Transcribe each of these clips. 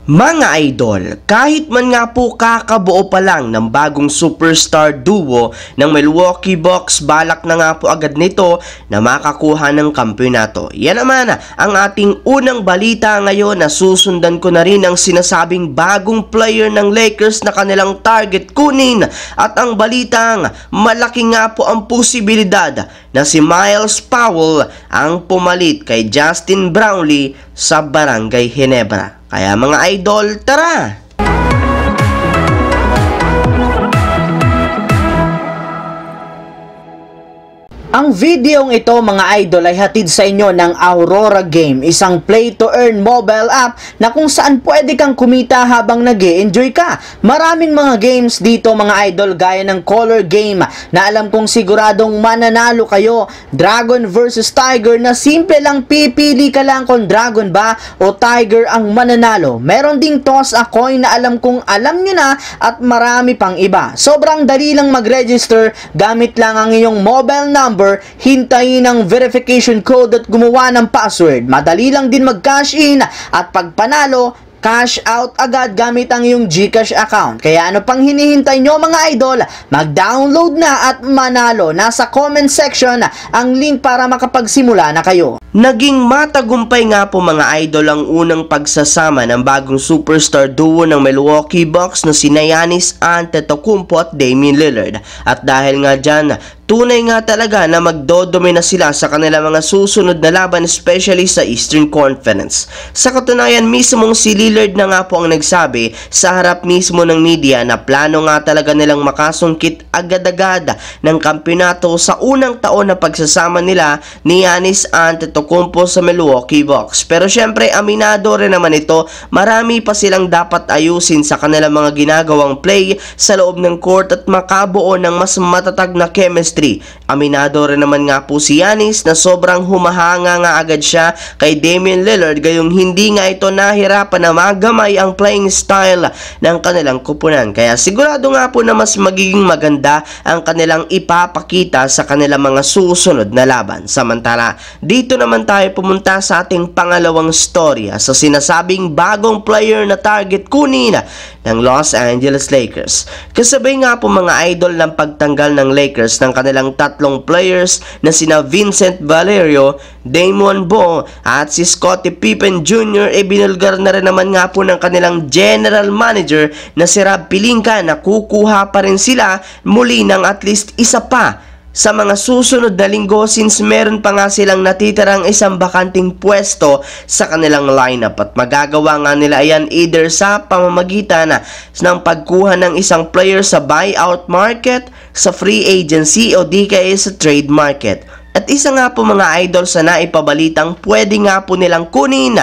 Mga idol, kahit man nga po kakabuo pa lang ng bagong superstar duo ng Milwaukee Bucks, balak na nga po agad nito na makakuha ng kampeonato. Yan naman ang ating unang balita ngayon na susundan ko na rin ang sinasabing bagong player ng Lakers na kanilang target kunin. At ang balitang malaki nga po ang posibilidad na si Myles Powell ang pumalit kay Justin Brownlee sa Barangay Ginebra. Kaya mga idol, tara! Ang videong ito mga idol ay hatid sa inyo ng Aurora Game, isang play-to-earn mobile app na kung saan pwede kang kumita habang nag-e-enjoy ka. Maraming mga games dito mga idol gaya ng Color Game na alam kong siguradong mananalo kayo. Dragon versus Tiger na simple lang, pipili ka lang kung Dragon ba o Tiger ang mananalo. Meron ding Toss a Coin na alam kong alam nyo na at marami pang iba. Sobrang dali lang mag-register, gamit lang ang iyong mobile number, hintayin ang verification code at gumawa ng password. Madali lang din mag-cash in at pag panalo, cash out agad gamit ang iyong GCash account. Kaya ano pang hinihintay nyo mga idol? Mag-download na at manalo. Nasa comment section ang link para makapagsimula na kayo. Naging matagumpay nga po mga idol ang unang pagsasama ng bagong superstar duo ng Milwaukee Bucks na sina Giannis Antetokounmpo at Damian Lillard. At dahil nga dyan, tunay nga talaga na magdodomina sila sa kanilang mga susunod na laban, especially sa Eastern Conference. Sa katunayan, mismong si Lillard na nga po ang nagsabi sa harap mismo ng media na plano nga talaga nilang makasungkit agad-agad ng kampeonato sa unang taon na pagsasama nila ni Giannis Antetokounmpo sa Milwaukee Bucks. Pero syempre, aminado rin naman ito, marami pa silang dapat ayusin sa kanilang mga ginagawang play sa loob ng court at makabuo ng mas matatag na chemistry. Aminado rin naman nga po si Giannis na sobrang humahanga nga agad siya kay Damian Lillard, gayong hindi nga ito nahirapan na magamay ang playing style ng kanilang kupunan. Kaya sigurado nga po na mas magiging maganda ang kanilang ipapakita sa kanilang mga susunod na laban. Samantala, dito naman tayo pumunta sa ating pangalawang storya sa sinasabing bagong player na target kunin ng Los Angeles Lakers. Kasabay nga po mga idol ng pagtanggal ng Lakers ng kanilang tatlong players na sina Vincent Valerio, Damon Bo at si Scottie Pippen Jr. binulgar na rin naman nga po ng kanilang general manager na si Rob Pelinka na kukuha pa rin sila muli ng at least isa pa sa mga susunod na linggo, since meron pa nga silang natitirang isang bakanting pwesto sa kanilang lineup at magagawa nga nila yan either sa pamamagitan ng pagkuha ng isang player sa buyout market, sa free agency o di kaya sa trade market. At isa nga po mga idol sa naipabalitang pwede nga po nilang kunin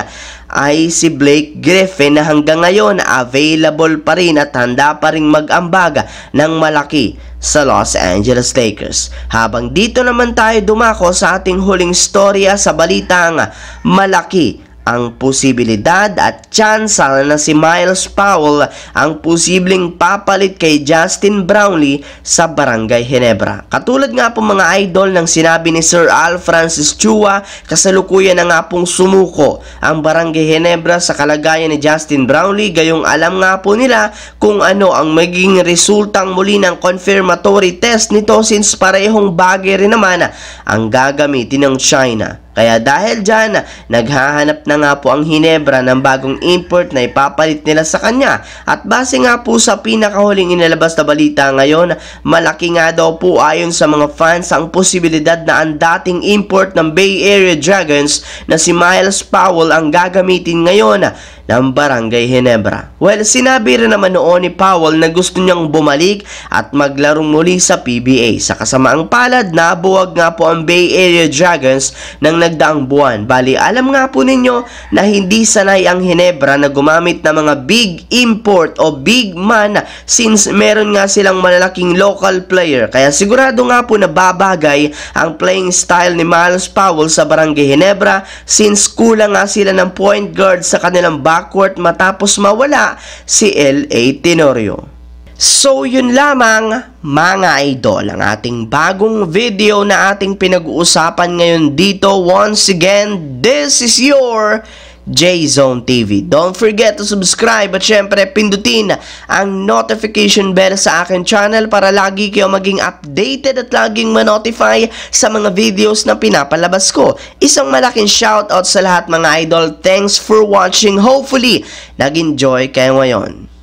ay si Blake Griffin na hanggang ngayon available pa rin at handa pa rin mag-ambag ng malaki sa Los Angeles Lakers. Habang dito naman tayo dumako sa ating huling storya sa balitang malaki ang posibilidad at tsansa na si Myles Powell ang posibleng papalit kay Justin Brownlee sa Barangay Ginebra. Katulad nga po mga idol ng sinabi ni Sir Al Francis Chua, kasalukuyan na nga pong sumuko ang Barangay Ginebra sa kalagayan ni Justin Brownlee, gayong alam nga po nila kung ano ang magiging resultang muli ng confirmatory test nito, since parehong bagay rin naman ang gagamitin ng China. Kaya dahil dyan, naghahanap na nga po ang Ginebra ng bagong import na ipapalit nila sa kanya. At base nga po sa pinakahuling inilabas na balita ngayon, malaki nga daw po ayon sa mga fans ang posibilidad na ang dating import ng Bay Area Dragons na si Myles Powell ang gagamitin ngayon ng Barangay Ginebra. Well, sinabi rin naman noon ni Powell na gusto niyang bumalik at maglarong muli sa PBA. Sa kasamaang palad, nabuwag nga po ang Bay Area Dragons ng nagdaang buwan. Bali, alam nga po ninyo na hindi sanay ang Ginebra na gumamit ng mga big import o big man, since meron nga silang malalaking local player. Kaya sigurado nga po na babagay ang playing style ni Myles Powell sa Barangay Ginebra, since kulang nga sila ng point guard sa kanilang backcourt matapos mawala si L.A. Tenorio. So yun lamang mga idol, ang ating bagong video na ating pinag-uusapan ngayon dito. Once again, this is your J-Zone TV. Don't forget to subscribe at syempre pindutin ang notification bell sa akin channel para lagi kayo maging updated at laging ma-notify sa mga videos na pinapalabas ko. Isang malaking shoutout sa lahat mga idol. Thanks for watching. Hopefully, nag-enjoy kayo ngayon.